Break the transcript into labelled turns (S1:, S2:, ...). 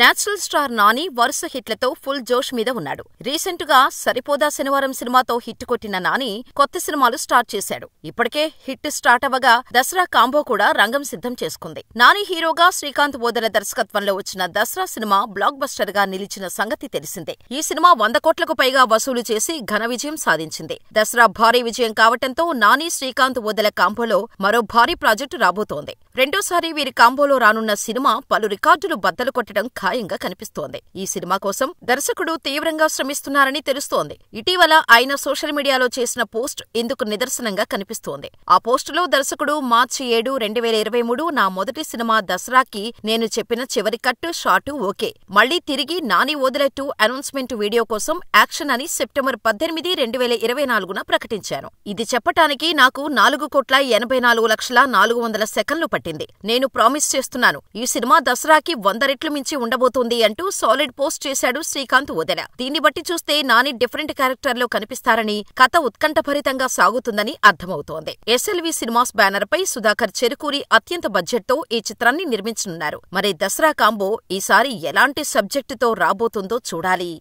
S1: Natural star Nani వరుస హిట్లతో full జోష్ మీద ఉన్నాడు. రీసెంట్ గా సరిపోదా శనివారం సినిమాతో హిట్ కొట్టిన నాని కొత్త సినిమాలు స్టార్ట్ చేశాడు. ఇప్పటికే హిట్ స్టార్ట్ అవ్వగా దసరా కాంబో కూడా రంగం సిద్ధం చేసుకుంది. నాని హీరోగా శ్రీకాంత్ ఓదెల దర్శకత్వంలో వచ్చిన దసరా సినిమా బ్లాక్ బస్టర్ గా నిలిచిన సంగతి తెలిసిందే. ఈ సినిమా 100 కోట్లకు పైగా వసూలు చేసి ఘన విజయం సాధించింది. దసరా భారీ విజయం కావటంతో నాని శ్రీకాంత్ ఓదెల కాంబోలో మరో భారీ ప్రాజెక్టు రాబోతోంది. రెండోసారి వీరి కాంబోలో రానున్న సినిమా పలు రికార్డులు బద్దలు కొట్టడం ఖాయంగా కనిపిస్తోంది. ఈ సినిమా కోసం దర్శకుడు తీవ్రంగా శ్రమిస్తున్నారని తెలుస్తోంది. ఇటీవల ఆయన సోషల్ మీడియాలో చేసిన పోస్ట్ ఇందుకు నిదర్శనంగా కనిపిస్తోంది. ఆ పోస్టులో దర్శకుడు మార్చి 7, 2023 నా మొదటి సినిమా దసరాకి నేను చెప్పిన చివరి కట్టు షాటు ఓకే. మళ్లీ తిరిగి నాని ఓదెల 2 అనౌన్స్మెంట్ వీడియో కోసం యాక్షన్ అని సెప్టెంబర్ 18, 2024న ప్రకటించాను. ఇది చెప్పటానికి నాకు 4,84,400,000 సెకన్లు పట్టింది. నేను ప్రామిస్ చేస్తున్నాను, ఈ సినిమా దసరాకి 100 రెట్లు మించి ఉండబోతోంది అంటూ సాలిడ్ పోస్ట్ చేశాడు శ్రీకాంత్ ఓదెల. దీన్ని బట్టి చూస్తే నాని డిఫరెంట్ క్యారెక్టర్లో కనిపిస్తారని, కథ ఉత్కంఠభరితంగా సాగుతుందని అర్థమవుతోంది. ఎస్ఎల్వి సినిమాస్ బ్యానర్ పై సుధాకర్ చెరుకూరి అత్యంత బడ్జెట్తో ఈ చిత్రాన్ని నిర్మించనున్నారు. మరి దసరా కాంబో ఈసారి ఎలాంటి సబ్జెక్టుతో రాబోతుందో చూడాలి.